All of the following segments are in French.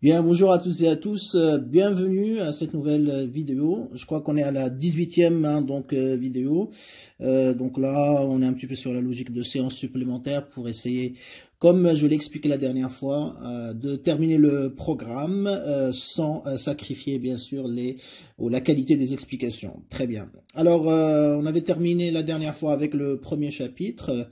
Bien, bonjour à tous et à tous, bienvenue à cette nouvelle vidéo. Je crois qu'on est à la 18e vidéo. Donc là, on est un petit peu sur la logique de séance supplémentaire pour essayer, comme je l'ai expliqué la dernière fois, de terminer le programme sans sacrifier bien sûr la qualité des explications. Très bien. Alors, on avait terminé la dernière fois avec le premier chapitre.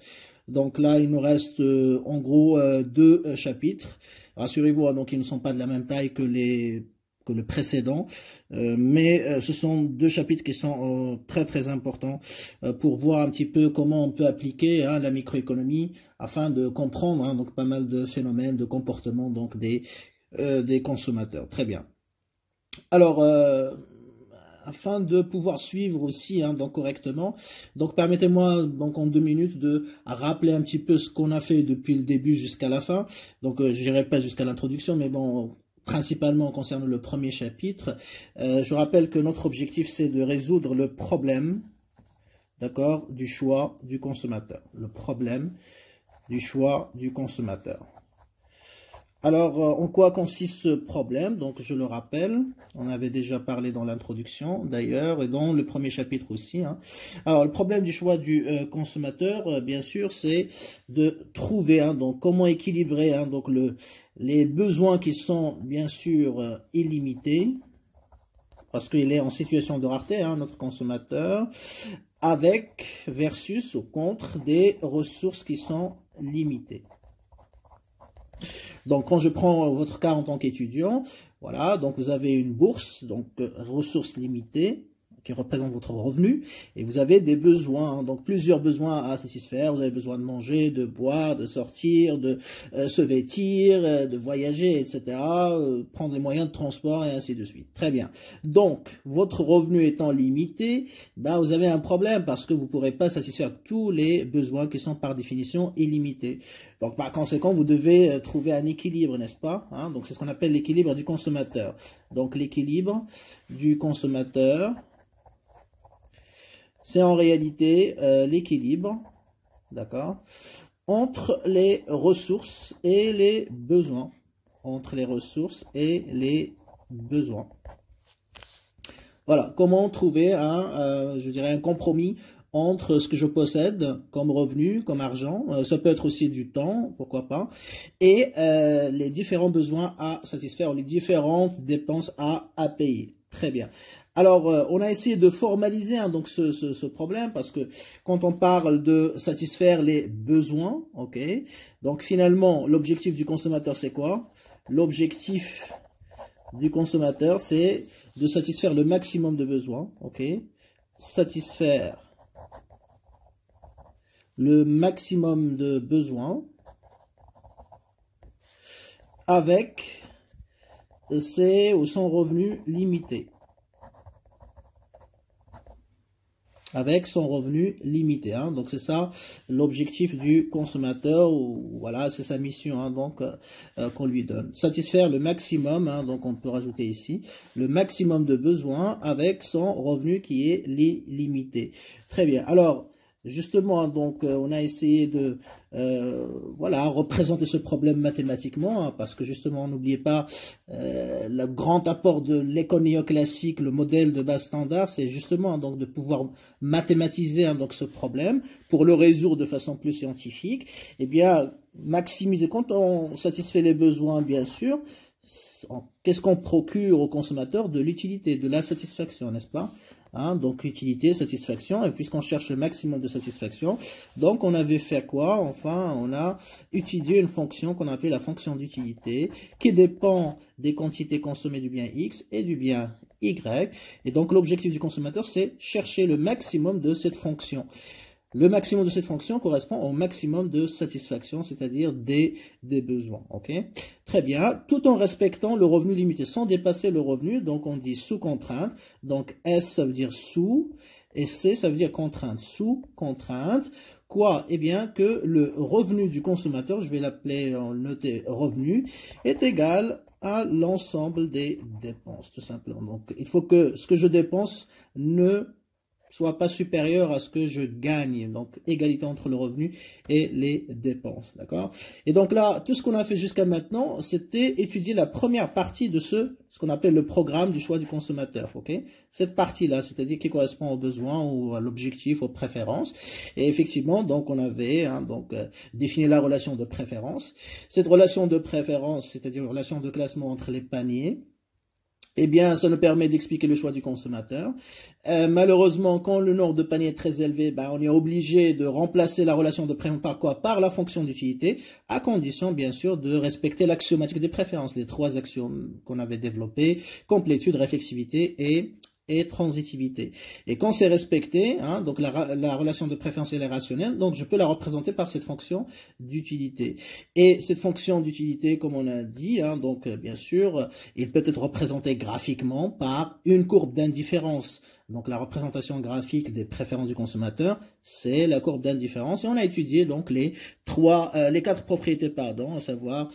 Donc là, il nous reste en gros deux chapitres. Rassurez-vous, donc ils ne sont pas de la même taille que le précédent, mais ce sont deux chapitres qui sont très très importants pour voir un petit peu comment on peut appliquer la microéconomie afin de comprendre donc pas mal de phénomènes, de comportements donc des consommateurs. Très bien. Alors afin de pouvoir suivre aussi donc correctement. Donc permettez-moi donc en 2 minutes de rappeler un petit peu ce qu'on a fait depuis le début jusqu'à la fin. Donc je n'irai pas jusqu'à l'introduction, mais bon, principalement concernant le premier chapitre. Je rappelle que notre objectif c'est de résoudre le problème, d'accord, du choix du consommateur. Le problème du choix du consommateur. Alors, en quoi consiste ce problème? Donc, je le rappelle, on avait déjà parlé dans l'introduction, d'ailleurs, et dans le premier chapitre aussi. Alors, le problème du choix du consommateur, bien sûr, c'est de trouver, donc, comment équilibrer donc les besoins qui sont, bien sûr, illimités, parce qu'il est en situation de rareté, notre consommateur, avec, versus, ou contre, des ressources qui sont limitées. Donc, quand je prends votre cas en tant qu'étudiant, voilà, donc vous avez une bourse, donc ressources limitées, qui représente votre revenu, et vous avez des besoins, donc plusieurs besoins à satisfaire. Vous avez besoin de manger, de boire, de sortir, de se vêtir, de voyager, etc., prendre les moyens de transport et ainsi de suite. Très bien. Donc, votre revenu étant limité, vous avez un problème parce que vous ne pourrez pas satisfaire tous les besoins qui sont par définition illimités. Donc, par conséquent, vous devez trouver un équilibre, n'est-ce pas? Donc, c'est ce qu'on appelle l'équilibre du consommateur. Donc, l'équilibre du consommateur, c'est en réalité l'équilibre, d'accord, entre les ressources et les besoins. Entre les ressources et les besoins. Voilà, comment trouver je dirais un compromis entre ce que je possède comme revenu, comme argent, ça peut être aussi du temps, pourquoi pas, et les différents besoins à satisfaire, les différentes dépenses à payer. Très bien. Alors, on a essayé de formaliser donc ce problème parce que quand on parle de satisfaire les besoins, ok, donc finalement, l'objectif du consommateur, c'est quoi? L'objectif du consommateur, c'est de satisfaire le maximum de besoins, ok, satisfaire le maximum de besoins avec ses ou son revenu limité. Avec son revenu limité. Donc, c'est ça l'objectif du consommateur, ou voilà, c'est sa mission donc qu'on lui donne. Satisfaire le maximum, donc on peut rajouter ici, le maximum de besoins avec son revenu qui est limité. Très bien. Alors, justement, donc, on a essayé de voilà, représenter ce problème mathématiquement, parce que justement, n'oubliez pas, le grand apport de l'école néoclassique, le modèle de base standard, c'est justement donc de pouvoir mathématiser donc ce problème pour le résoudre de façon plus scientifique. Eh bien, maximiser, quand on satisfait les besoins, bien sûr, qu'est-ce qu'on procure au consommateur? De l'utilité, de la satisfaction, n'est-ce pas? Donc utilité, satisfaction, et puisqu'on cherche le maximum de satisfaction, donc on avait fait quoi? Enfin, on a étudié une fonction qu'on appelait la fonction d'utilité, qui dépend des quantités consommées du bien X et du bien Y, et donc l'objectif du consommateur, c'est chercher le maximum de cette fonction. Le maximum de cette fonction correspond au maximum de satisfaction, c'est-à-dire des besoins. Ok, très bien. Tout en respectant le revenu limité, sans dépasser le revenu. Donc, on dit sous contrainte. Donc, S, ça veut dire sous. Et C, ça veut dire contrainte. Sous contrainte. Quoi? Eh bien, que le revenu du consommateur, je vais l'appeler, noter revenu, est égal à l'ensemble des dépenses, tout simplement. Donc, il faut que ce que je dépense ne soit pas supérieur à ce que je gagne. Donc, égalité entre le revenu et les dépenses. D'accord? Et donc là, tout ce qu'on a fait jusqu'à maintenant, c'était étudier la première partie de ce qu'on appelle le programme du choix du consommateur. Ok? Cette partie-là, c'est-à-dire qui correspond aux besoins ou à l'objectif, aux préférences. Et effectivement, donc on avait défini la relation de préférence. Cette relation de préférence, c'est-à-dire une relation de classement entre les paniers, eh bien, ça nous permet d'expliquer le choix du consommateur. Malheureusement, quand le nombre de paniers est très élevé, on est obligé de remplacer la relation de préférence par quoi? Par la fonction d'utilité, à condition, bien sûr, de respecter l'axiomatique des préférences, les 3 axiomes qu'on avait développés, complétude, réflexivité et transitivité. Et quand c'est respecté, donc la relation de préférence elle est rationnelle, donc je peux la représenter par cette fonction d'utilité. Et cette fonction d'utilité, comme on a dit, donc bien sûr, il peut être représenté graphiquement par une courbe d'indifférence. Donc la représentation graphique des préférences du consommateur, c'est la courbe d'indifférence. Et on a étudié donc les 4 propriétés, à savoir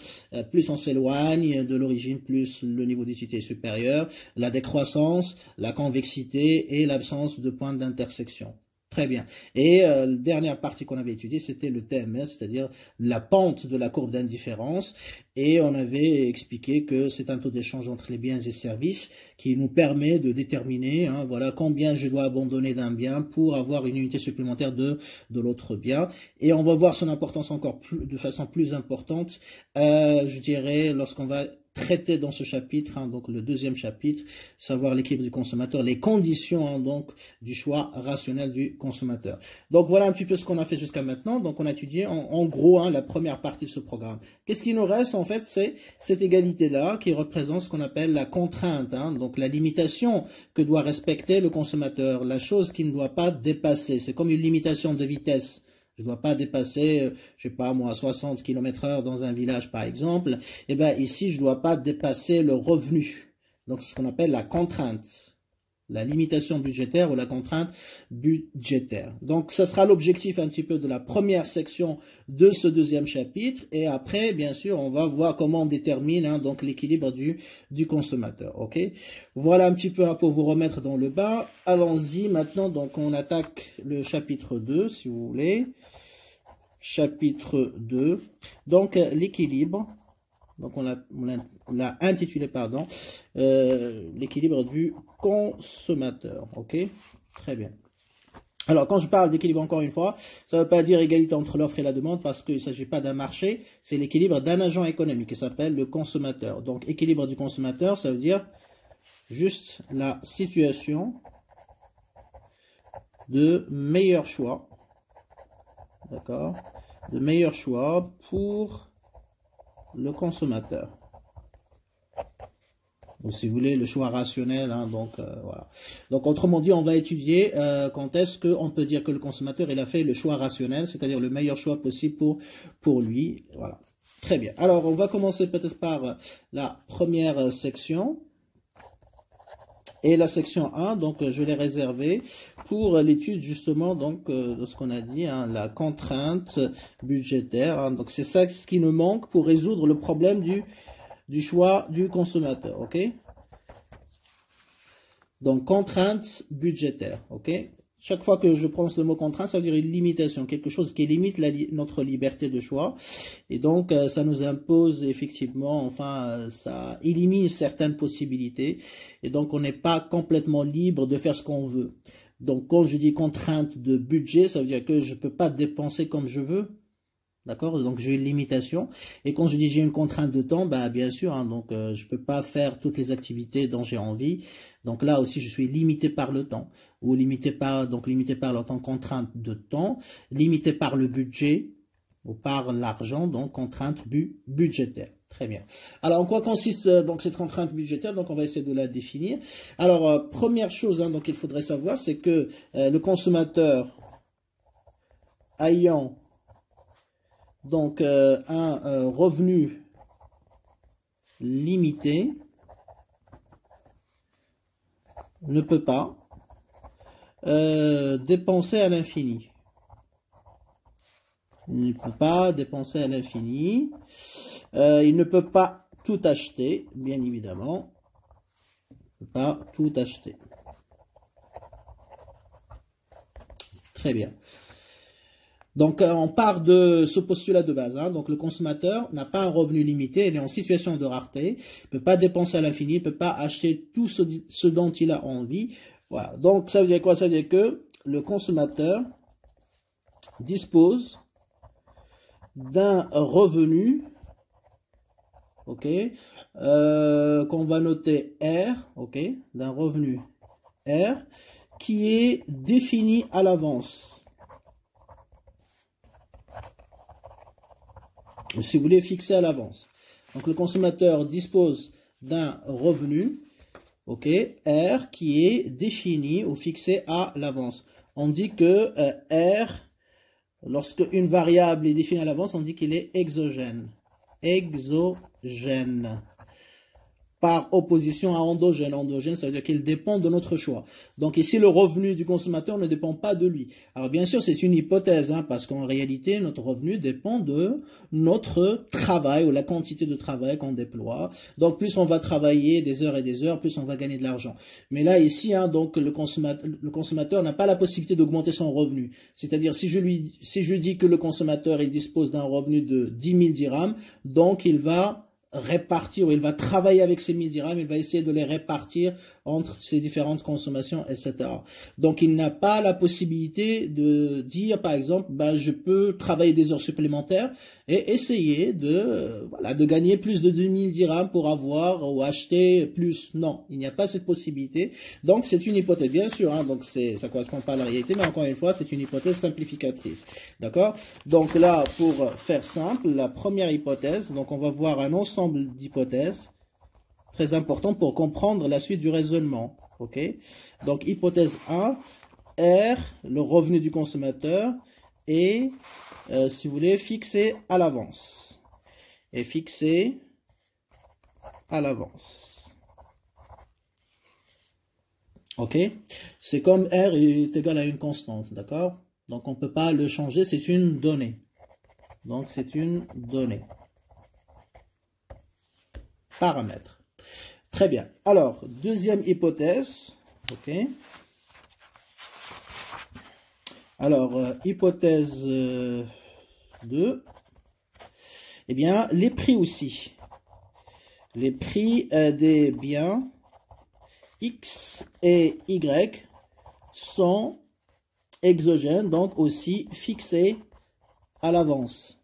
plus on s'éloigne de l'origine, plus le niveau d'utilité est supérieur, la décroissance, la convexité et l'absence de points d'intersection. Très bien. Et la dernière partie qu'on avait étudiée, c'était le TMS, c'est-à-dire la pente de la courbe d'indifférence. Et on avait expliqué que c'est un taux d'échange entre les biens et services qui nous permet de déterminer voilà, combien je dois abandonner d'un bien pour avoir une unité supplémentaire de l'autre bien. Et on va voir son importance encore de façon plus importante, je dirais, lorsqu'on va traité dans ce chapitre, donc le 2e chapitre, savoir l'équilibre du consommateur, les conditions donc du choix rationnel du consommateur. Donc voilà un petit peu ce qu'on a fait jusqu'à maintenant. Donc on a étudié en gros la première partie de ce programme. Qu'est-ce qui nous reste en fait? C'est cette égalité-là qui représente ce qu'on appelle la contrainte, donc la limitation que doit respecter le consommateur, la chose qu'il ne doit pas dépasser. C'est comme une limitation de vitesse. Je ne dois pas dépasser, je sais pas moi, 60 km/h dans un village par exemple. Eh bien ici, je ne dois pas dépasser le revenu. Donc c'est ce qu'on appelle la contrainte, la limitation budgétaire ou la contrainte budgétaire. Donc ça sera l'objectif un petit peu de la première section de ce 2e chapitre. Et après, bien sûr, on va voir comment on détermine donc l'équilibre du consommateur. Ok. Voilà un petit peu pour vous remettre dans le bain. Allons-y maintenant. Donc on attaque le chapitre 2, si vous voulez. Chapitre 2, donc l'équilibre, donc on l'a intitulé, l'équilibre du consommateur, ok, très bien. Alors, quand je parle d'équilibre, encore une fois, ça ne veut pas dire égalité entre l'offre et la demande, parce qu'il ne s'agit pas d'un marché, c'est l'équilibre d'un agent économique qui s'appelle le consommateur. Donc, équilibre du consommateur, ça veut dire juste la situation de meilleur choix. D'accord, de meilleur choix pour le consommateur. Donc, si vous voulez, le choix rationnel, voilà. Donc, autrement dit, on va étudier quand est-ce qu'on peut dire que le consommateur, il a fait le choix rationnel, c'est-à-dire le meilleur choix possible pour lui. Voilà. Très bien. Alors, on va commencer peut-être par la première section. Et la section 1, donc je l'ai réservée pour l'étude justement de ce qu'on a dit, la contrainte budgétaire. Donc c'est ça ce qui nous manque pour résoudre le problème du choix du consommateur. Ok. Donc contrainte budgétaire. Ok. Chaque fois que je prononce le mot contrainte, ça veut dire une limitation, quelque chose qui limite notre liberté de choix. Et donc, ça nous impose effectivement, ça élimine certaines possibilités. Et donc, on n'est pas complètement libre de faire ce qu'on veut. Donc, quand je dis contrainte de budget, ça veut dire que je ne peux pas dépenser comme je veux. D'accord? Donc, j'ai une limitation. Et quand je dis j'ai une contrainte de temps, bien sûr, je ne peux pas faire toutes les activités dont j'ai envie. Donc là aussi, je suis limité par le temps. Ou limité par le temps, contrainte de temps. Limité par le budget ou par l'argent, donc contrainte budgétaire. Très bien. Alors, en quoi consiste donc cette contrainte budgétaire? Donc, on va essayer de la définir. Alors, première chose donc il faudrait savoir, c'est que le consommateur ayant donc un revenu limité ne peut pas dépenser à l'infini. Il ne peut pas dépenser à l'infini. Il ne peut pas tout acheter, bien évidemment. Il ne peut pas tout acheter. Très bien. Donc, on part de ce postulat de base. Hein. Donc, le consommateur n'a pas un revenu limité, il est en situation de rareté, il ne peut pas dépenser à l'infini, il ne peut pas acheter tout ce dont il a envie. Voilà. Donc, ça veut dire quoi? Ça veut dire que le consommateur dispose d'un revenu, ok, qu'on va noter R, ok, d'un revenu R qui est défini à l'avance. Si vous voulez, fixer à l'avance. Donc, le consommateur dispose d'un revenu, ok, R, qui est défini ou fixé à l'avance. On dit que R, lorsque une variable est définie à l'avance, on dit qu'il est exogène. Exogène. Par opposition à endogène. Endogène, ça veut dire qu'il dépend de notre choix. Donc ici, le revenu du consommateur ne dépend pas de lui. Alors bien sûr, c'est une hypothèse, hein, parce qu'en réalité, notre revenu dépend de notre travail ou la quantité de travail qu'on déploie. Donc plus on va travailler des heures et des heures, plus on va gagner de l'argent. Mais là, ici, hein, donc le consommateur n'a pas la possibilité d'augmenter son revenu. C'est-à-dire, si je dis que le consommateur il dispose d'un revenu de 10 000 dirhams, donc il va répartir, ou il va travailler avec ces 1000 dirhams, il va essayer de les répartir entre ces différentes consommations, etc. Donc, il n'a pas la possibilité de dire, par exemple, bah, je peux travailler des heures supplémentaires et essayer voilà, de gagner plus de 2000 dirhams pour avoir ou acheter plus. Non, il n'y a pas cette possibilité. Donc, c'est une hypothèse, bien sûr, hein, donc ça correspond pas à la réalité, mais encore une fois, c'est une hypothèse simplificatrice. D'accord? Donc là, pour faire simple, la première hypothèse, donc on va voir un ensemble d'hypothèses très important pour comprendre la suite du raisonnement. Ok? Donc, hypothèse 1, R, le revenu du consommateur, est, si vous voulez, fixé à l'avance. Est fixé à l'avance. Ok? C'est comme R est égal à une constante, d'accord? Donc, on ne peut pas le changer, c'est une donnée. Donc, c'est une donnée. Paramètre. Très bien. Alors, deuxième hypothèse. Ok. Alors, hypothèse 2. Eh bien, les prix aussi. Les prix des biens X et Y sont exogènes, donc aussi fixés à l'avance.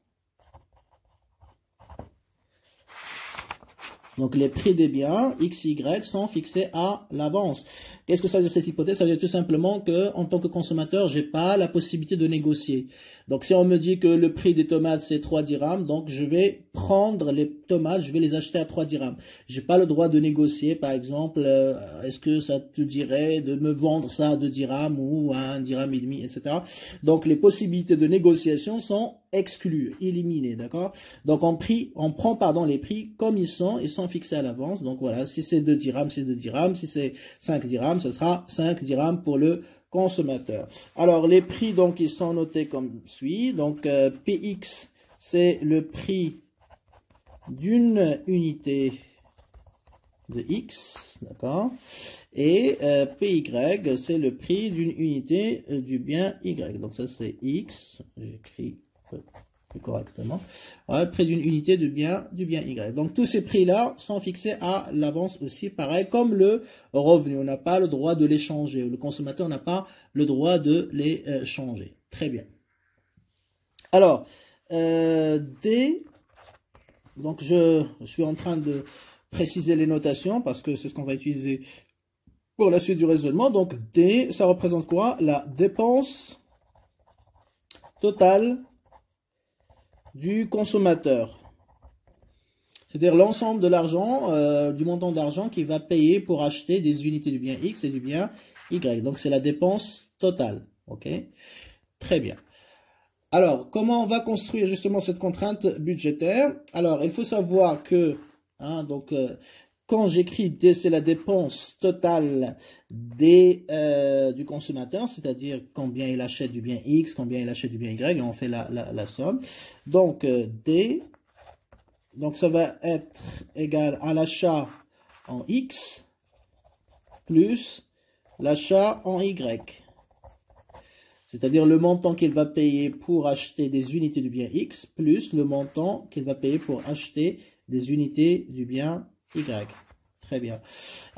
Donc, les prix des biens X, Y sont fixés à l'avance. Qu'est-ce que ça veut dire cette hypothèse? Ça veut dire tout simplement que, en tant que consommateur, j'ai pas la possibilité de négocier. Donc, si on me dit que le prix des tomates, c'est 3 dirhams, donc je vais prendre les tomates, je vais les acheter à 3 dirhams. J'ai pas le droit de négocier, par exemple, est-ce que ça te dirait de me vendre ça à 2 dirhams ou à 1 dirham et demi, etc. Donc, les possibilités de négociation sont exclues, éliminées, d'accord? Donc, on prend les prix comme ils sont fixés à l'avance. Donc, voilà, si c'est 2 dirhams, c'est 2 dirhams. Si c'est 5 dirhams, ce sera 5 dirhams pour le consommateur. Alors, les prix, donc, ils sont notés comme suit. Donc, PX, c'est le prix d'une unité de X, d'accord? Et PY, c'est le prix d'une unité du bien Y. Donc, ça, c'est X. J'écris plus correctement. Voilà, le prix d'une unité du bien Y. Donc, tous ces prix-là sont fixés à l'avance aussi, pareil, comme le revenu. On n'a pas le droit de les changer. Le consommateur n'a pas le droit de les changer. Très bien. Alors, D, donc je suis en train de préciser les notations parce que c'est ce qu'on va utiliser pour la suite du raisonnement. Donc, D, ça représente quoi? La dépense totale du consommateur. C'est-à-dire l'ensemble de l'argent, du montant d'argent qu'il va payer pour acheter des unités du bien X et du bien Y. Donc, c'est la dépense totale. OK? Très bien. Alors, comment on va construire justement cette contrainte budgétaire? Alors, il faut savoir que, quand j'écris D, c'est la dépense totale du consommateur, c'est-à-dire combien il achète du bien X, combien il achète du bien Y, et on fait la somme. Donc, D, donc ça va être égal à l'achat en X plus l'achat en Y. C'est-à-dire le montant qu'il va payer pour acheter des unités du bien X plus le montant qu'il va payer pour acheter des unités du bien Y. Très bien.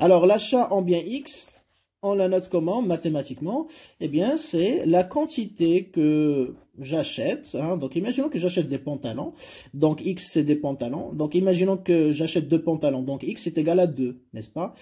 Alors, l'achat en bien X, on la note comment mathématiquement? Eh bien, c'est la quantité que j'achète. Hein. Donc, imaginons que j'achète des pantalons. Donc, X, c'est des pantalons. Donc, imaginons que j'achète 2 pantalons. Donc, X est égal à 2, n'est-ce pas?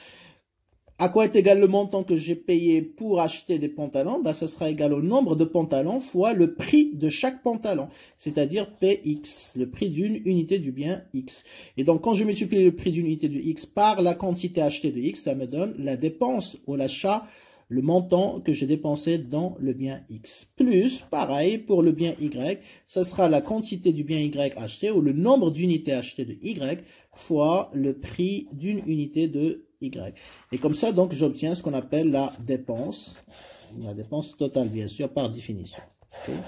À quoi est égal le montant que j'ai payé pour acheter des pantalons? Ben, ça sera égal au nombre de pantalons fois le prix de chaque pantalon, c'est-à-dire PX, le prix d'une unité du bien X. Et donc, quand je multiplie le prix d'une unité du X par la quantité achetée de X, ça me donne la dépense ou l'achat, le montant que j'ai dépensé dans le bien X. Plus, pareil, pour le bien Y, ça sera la quantité du bien Y acheté ou le nombre d'unités achetées de Y fois le prix d'une unité de Y. Et comme ça, donc, j'obtiens ce qu'on appelle la dépense totale, bien sûr, par définition. Okay.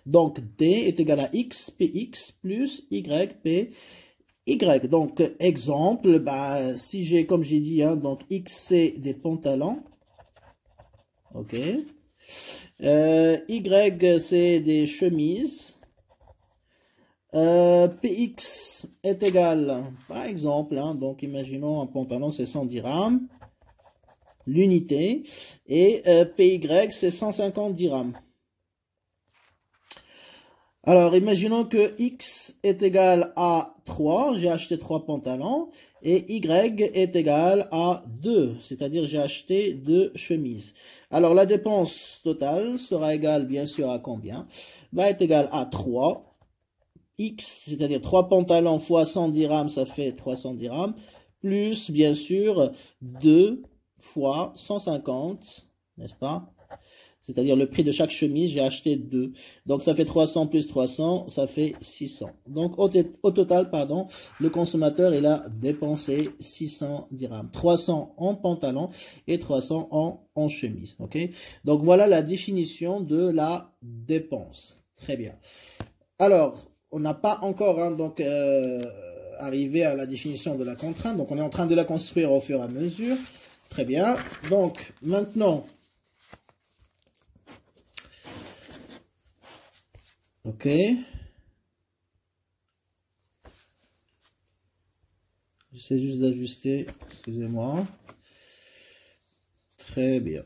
Donc, D est égal à X, PX, plus Y, PY. Donc, exemple, bah, si j'ai, comme j'ai dit, hein, donc, X, c'est des pantalons. OK. Y, c'est des chemises. PX est égal, par exemple, hein, donc imaginons un pantalon c'est 110 dirhams, l'unité, et PY c'est 150 dirhams. Alors imaginons que X est égal à 3, j'ai acheté 3 pantalons, et Y est égal à 2, c'est-à-dire j'ai acheté 2 chemises. Alors la dépense totale sera égale bien sûr à combien? Va être égale à 3. X, c'est-à-dire 3 pantalons fois 100 dirhams, ça fait 300 dirhams, plus, bien sûr, 2 fois 150, n'est-ce pas? C'est-à-dire le prix de chaque chemise, j'ai acheté 2. Donc, ça fait 300 plus 300, ça fait 600. Donc, au total, pardon, le consommateur, il a dépensé 600 dirhams. 300 en pantalon et 300 en chemise, ok? Donc, voilà la définition de la dépense. Très bien. Alors, on n'a pas encore hein, donc arrivé à la définition de la contrainte. Donc, on est en train de la construire au fur et à mesure. Très bien. Donc, maintenant, ok. J'essaie juste d'ajuster. Excusez-moi. Très bien.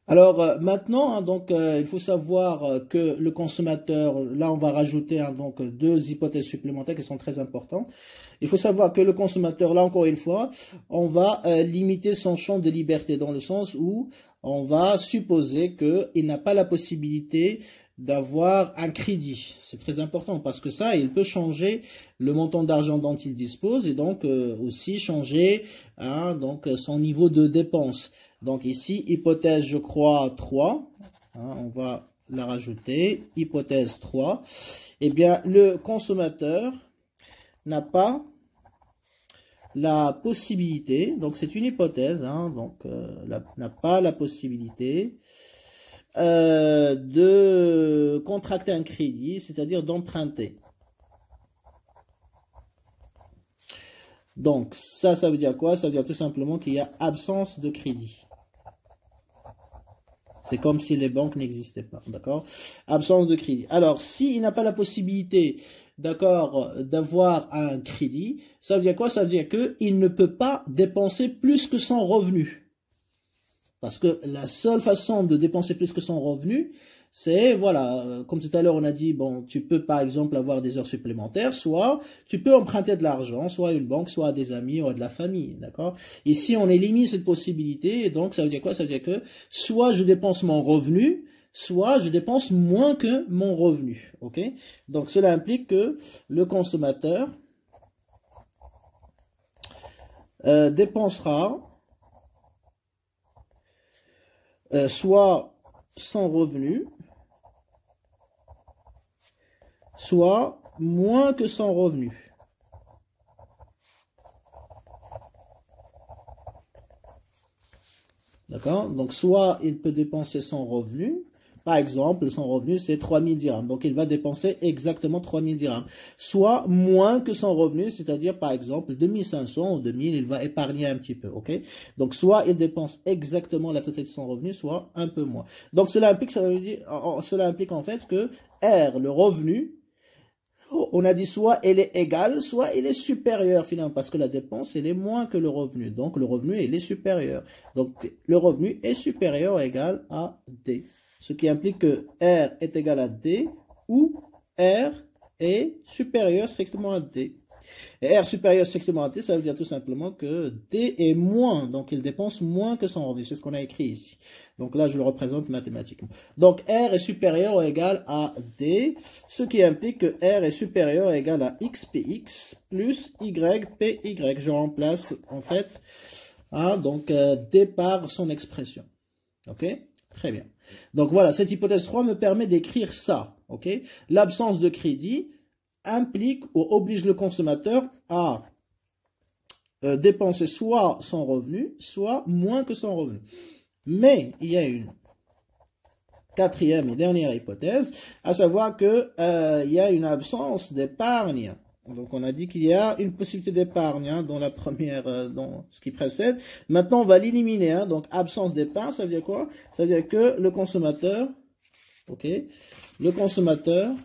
Alors maintenant, hein, donc il faut savoir que le consommateur, là on va rajouter hein, donc 2 hypothèses supplémentaires qui sont très importantes. Il faut savoir que le consommateur, là encore une fois, on va limiter son champ de liberté dans le sens où on va supposer qu'il n'a pas la possibilité d'avoir un crédit. C'est très important parce que ça, il peut changer le montant d'argent dont il dispose et donc aussi changer hein, donc, son niveau de dépense. Donc ici, hypothèse, je crois, 3. Hein, on va la rajouter. Hypothèse 3. Eh bien, le consommateur n'a pas la possibilité, donc c'est une hypothèse, hein, donc n'a pas la possibilité de contracter un crédit, c'est-à-dire d'emprunter. Donc ça veut dire quoi? Ça veut dire tout simplement qu'il y a absence de crédit. C'est comme si les banques n'existaient pas, d'accord? Absence de crédit. Alors, s'il n'a pas la possibilité, d'accord, d'avoir un crédit, ça veut dire quoi? Ça veut dire qu'il ne peut pas dépenser plus que son revenu. Parce que la seule façon de dépenser plus que son revenu, c'est, voilà, comme tout à l'heure on a dit, bon, tu peux par exemple avoir des heures supplémentaires, soit tu peux emprunter de l'argent, soit à une banque, soit à des amis ou à de la famille, d'accord? Ici, on élimine cette possibilité, et donc ça veut dire quoi? Ça veut dire que soit je dépense mon revenu, soit je dépense moins que mon revenu, ok? Donc cela implique que le consommateur dépensera soit son revenu, soit moins que son revenu. D'accord? Donc, soit il peut dépenser son revenu, Par exemple, son revenu, c'est 3000 dirhams. Donc, il va dépenser exactement 3000 dirhams. Soit moins que son revenu, c'est-à-dire, par exemple, 2500 ou 2000, il va épargner un petit peu, ok? Donc, soit il dépense exactement la totalité de son revenu, soit un peu moins. Donc, cela implique, cela implique en fait que R, le revenu, on a dit soit elle est égale, soit elle est supérieure finalement, parce que la dépense, elle est moins que le revenu. Donc, le revenu, il est supérieur. Donc, le revenu est supérieur ou égal à D. Ce qui implique que R est égal à D ou R est supérieur strictement à D. Et R supérieur strictement à D, ça veut dire tout simplement que D est moins, donc il dépense moins que son revenu. C'est ce qu'on a écrit ici. Donc là, je le représente mathématiquement. Donc R est supérieur ou égal à D, ce qui implique que R est supérieur ou égal à XPX plus YPY. Je remplace en fait donc D par son expression. Ok? Très bien. Donc voilà, cette hypothèse 3 me permet d'écrire ça. Ok? L'absence de crédit implique ou oblige le consommateur à dépenser soit son revenu, soit moins que son revenu. Mais il y a une quatrième et dernière hypothèse, à savoir que il y a une absence d'épargne. Donc on a dit qu'il y a une possibilité d'épargne dans la première, dans ce qui précède. Maintenant on va l'éliminer. Donc absence d'épargne, ça veut dire quoi? Ça veut dire que le consommateur, ok, le consommateur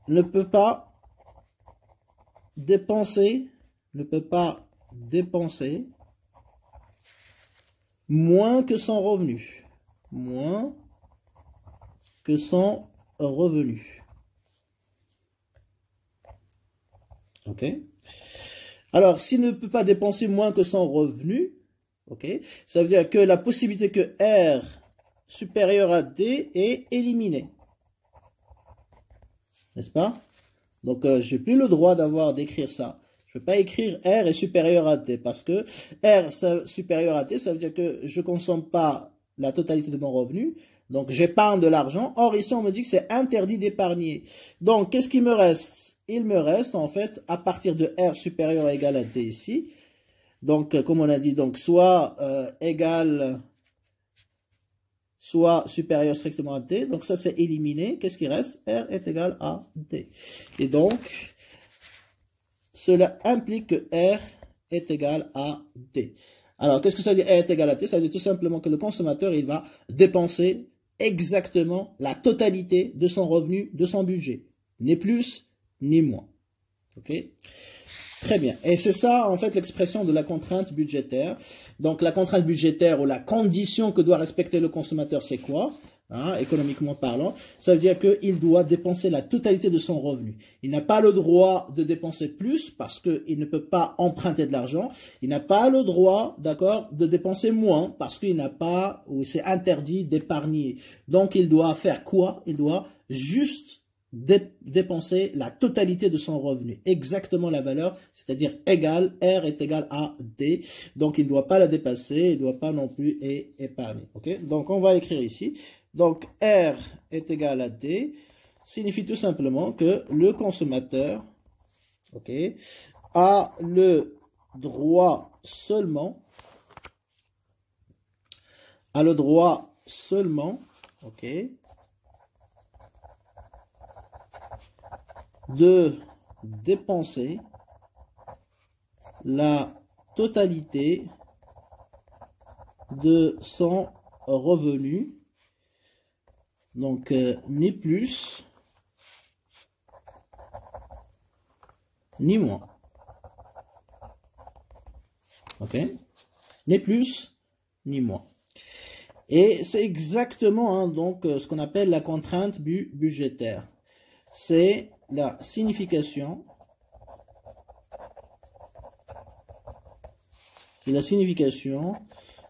ne peut pas dépenser moins que son revenu. Moins que son revenu. Ok. Alors, s'il ne peut pas dépenser moins que son revenu, ok, ça veut dire que la possibilité que R supérieur à D est éliminée. N'est-ce pas? Donc, je n'ai plus le droit d'écrire ça. Je ne peux pas écrire R est supérieur à D parce que R supérieur à D, ça veut dire que je ne consomme pas la totalité de mon revenu. Donc, j'épargne de l'argent. Or, ici, on me dit que c'est interdit d'épargner. Donc, qu'est-ce qu'il me reste? Il me reste, en fait, à partir de R supérieur ou égal à D ici. Donc, comme on a dit, donc soit égal, soit supérieur strictement à D. Donc, ça, c'est éliminé. Qu'est-ce qui reste? R est égal à D. Et donc, cela implique que R est égal à D. Alors, qu'est-ce que ça veut dire R est égal à D? Ça veut dire tout simplement que le consommateur, il va dépenser exactement la totalité de son revenu, de son budget. Ni plus, ni moins. Ok? Très bien. Et c'est ça, en fait, l'expression de la contrainte budgétaire. Donc, la contrainte budgétaire ou la condition que doit respecter le consommateur, c'est quoi? Économiquement parlant, ça veut dire qu'il doit dépenser la totalité de son revenu. Il n'a pas le droit de dépenser plus parce qu'il ne peut pas emprunter de l'argent. Il n'a pas le droit, d'accord, de dépenser moins parce qu'il n'a pas, ou c'est interdit d'épargner. Donc, il doit faire quoi? Il doit juste dépenser la totalité de son revenu, exactement la valeur, c'est-à-dire égal, R est égal à D, donc il ne doit pas la dépasser, il ne doit pas non plus épargner, ok? Donc on va écrire ici, donc R est égal à D, signifie tout simplement que le consommateur, ok, a le droit seulement, ok, de dépenser la totalité de son revenu, donc ni plus ni moins, ok, ni plus ni moins. Et c'est exactement donc ce qu'on appelle la contrainte budgétaire. C'est la signification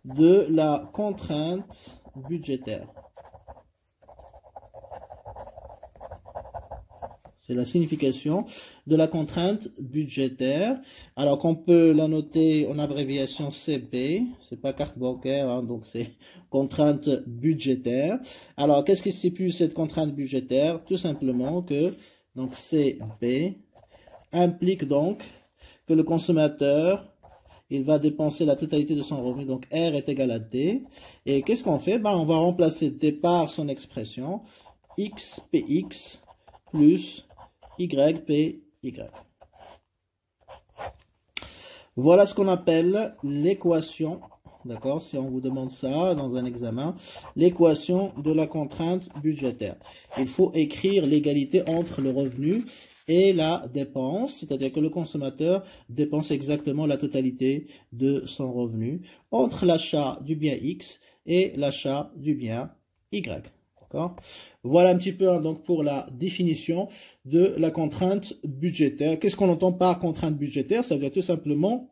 de la contrainte budgétaire. C'est la signification de la contrainte budgétaire. Alors qu'on peut la noter en abréviation CB, c'est pas carte bancaire, donc c'est contrainte budgétaire. Alors qu'est-ce qui stipule cette contrainte budgétaire? Tout simplement que donc CB implique donc que le consommateur, il va dépenser la totalité de son revenu, donc R est égal à D. Et qu'est-ce qu'on fait? On va remplacer D par son expression, XPX plus YPY. Voilà ce qu'on appelle l'équation, d'accord, si on vous demande ça dans un examen, l'équation de la contrainte budgétaire. Il faut écrire l'égalité entre le revenu et la dépense, c'est-à-dire que le consommateur dépense exactement la totalité de son revenu entre l'achat du bien X et l'achat du bien Y. Voilà un petit peu donc pour la définition de la contrainte budgétaire. Qu'est-ce qu'on entend par contrainte budgétaire? Ça veut dire tout simplement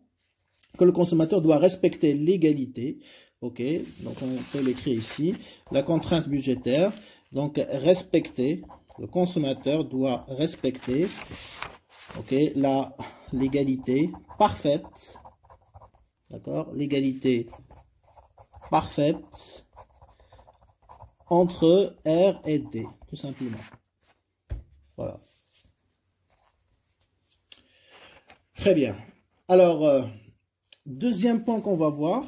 que le consommateur doit respecter l'égalité. Ok, donc on peut l'écrire ici. La contrainte budgétaire, donc respecter, le consommateur doit respecter, ok, l'égalité parfaite, d'accord, l'égalité parfaite entre R et D, tout simplement. Voilà. Très bien. Alors, deuxième point qu'on va voir.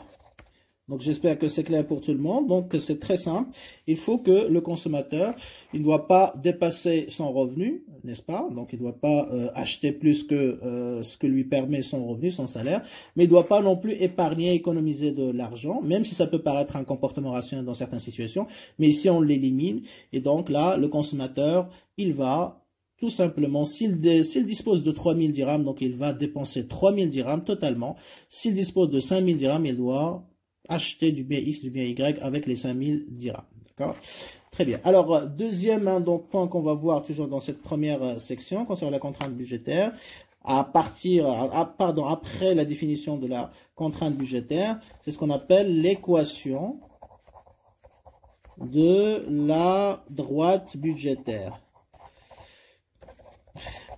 Donc, j'espère que c'est clair pour tout le monde. Donc, c'est très simple. Il faut que le consommateur, il ne doit pas dépasser son revenu, n'est-ce pas? Donc, il ne doit pas acheter plus que ce que lui permet son revenu, son salaire. Mais il ne doit pas non plus épargner, économiser de l'argent, même si ça peut paraître un comportement rationnel dans certaines situations. Mais ici, on l'élimine. Et donc, là, le consommateur, il va tout simplement, s'il dispose de 3000 dirhams, donc il va dépenser 3000 dirhams totalement. S'il dispose de 5000 dirhams, il doit acheter du bien X, du bien Y avec les 5000 dirhams. D'accord? Très bien. Alors, deuxième donc, point qu'on va voir toujours dans cette première section concernant la contrainte budgétaire, après la définition de la contrainte budgétaire, c'est ce qu'on appelle l'équation de la droite budgétaire.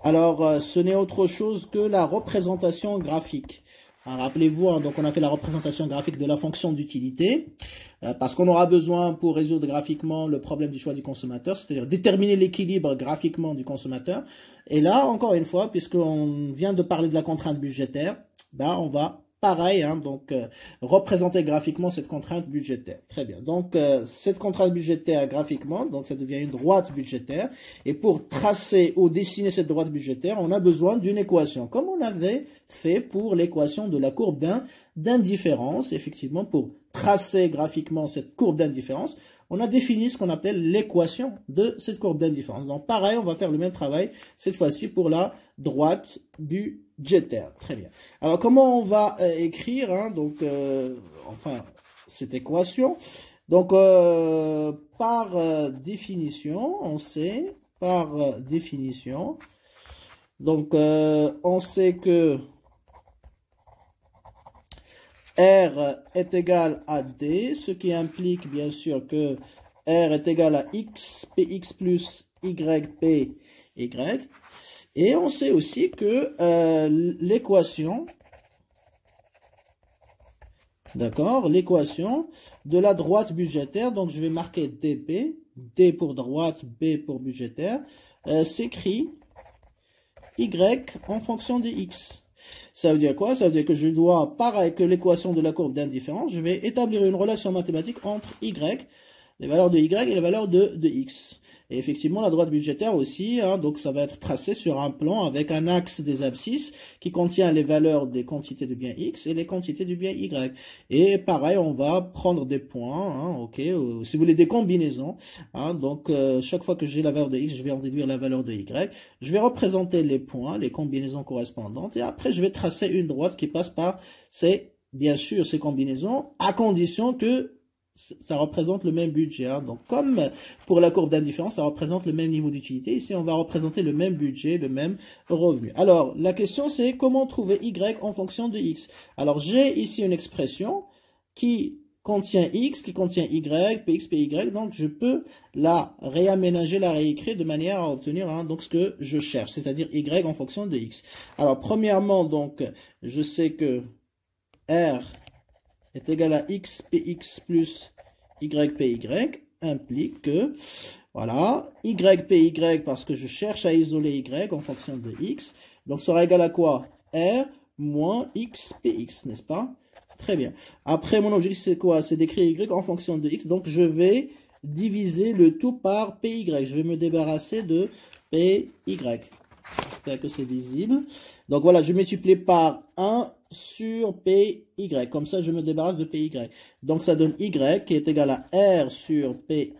Alors, ce n'est autre chose que la représentation graphique. Rappelez-vous, hein, donc on a fait la représentation graphique de la fonction d'utilité, parce qu'on aura besoin pour résoudre graphiquement le problème du choix du consommateur, c'est-à-dire déterminer l'équilibre graphiquement du consommateur. Et là, encore une fois, puisqu'on vient de parler de la contrainte budgétaire, on va pareil, hein, donc représenter graphiquement cette contrainte budgétaire. Très bien. Donc cette contrainte budgétaire graphiquement, donc ça devient une droite budgétaire. Et pour tracer ou dessiner cette droite budgétaire, on a besoin d'une équation, comme on avait fait pour l'équation de la courbe d'indifférence. Effectivement, pour tracer graphiquement cette courbe d'indifférence, on a défini ce qu'on appelle l'équation de cette courbe d'indifférence. Donc pareil, on va faire le même travail cette fois-ci pour la droite budgétaire. Très bien. Alors comment on va écrire donc cette équation? Donc par définition, on sait par définition. Donc on sait que R est égal à D, ce qui implique bien sûr que R est égal à X, PX plus Y, PY. Et on sait aussi que l'équation, d'accord, l'équation de la droite budgétaire, donc je vais marquer DB, D pour droite, B pour budgétaire, s'écrit Y en fonction de X. Ça veut dire quoi? Ça veut dire que je dois, pareil que l'équation de la courbe d'indifférence, je vais établir une relation mathématique entre Y, les valeurs de Y et les valeurs de X. Et effectivement, la droite budgétaire aussi, hein, donc ça va être tracé sur un plan avec un axe des abscisses qui contient les valeurs des quantités de bien X et les quantités du bien Y. Et pareil, on va prendre des points, hein, ok, si vous voulez des combinaisons. Hein, donc chaque fois que j'ai la valeur de X, je vais en déduire la valeur de Y. Je vais représenter les points, les combinaisons correspondantes. Et après, je vais tracer une droite qui passe par bien sûr, ces combinaisons, à condition que ça représente le même budget. Hein. Donc, comme pour la courbe d'indifférence, ça représente le même niveau d'utilité. Ici, on va représenter le même budget, le même revenu. Alors, la question, c'est comment trouver Y en fonction de X. Alors, j'ai ici une expression qui contient X, qui contient Y, PX, PY. Donc, je peux la réaménager, la réécrire de manière à obtenir donc ce que je cherche, c'est-à-dire Y en fonction de X. Alors, premièrement, donc, je sais que R est égal à X, PX plus Y, PY, implique que, voilà, Y, PY, parce que je cherche à isoler Y en fonction de X, donc sera égal à quoi? R moins x px, n'est-ce pas? Très bien. Après, mon objectif, c'est quoi? C'est d'écrire y en fonction de x. Donc, je vais diviser le tout par py. Je vais me débarrasser de py. J'espère que c'est visible. Donc, voilà, je multiplie par 1 sur py. Comme ça, je me débarrasse de py. Donc, ça donne y qui est égal à r sur py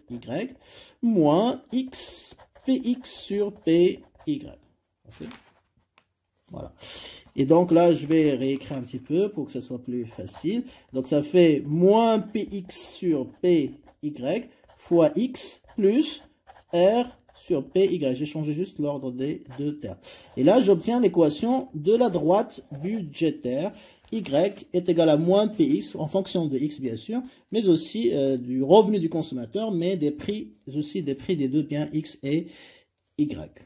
moins x px sur py. Okay. Voilà. Et donc là, je vais réécrire un petit peu pour que ce soit plus facile. Donc ça fait moins px sur py fois x plus r sur py. J'ai changé juste l'ordre des deux termes. Et là, j'obtiens l'équation de la droite budgétaire. Y est égal à moins px, en fonction de x bien sûr, mais aussi du revenu du consommateur, mais des prix aussi des prix des deux biens x et y.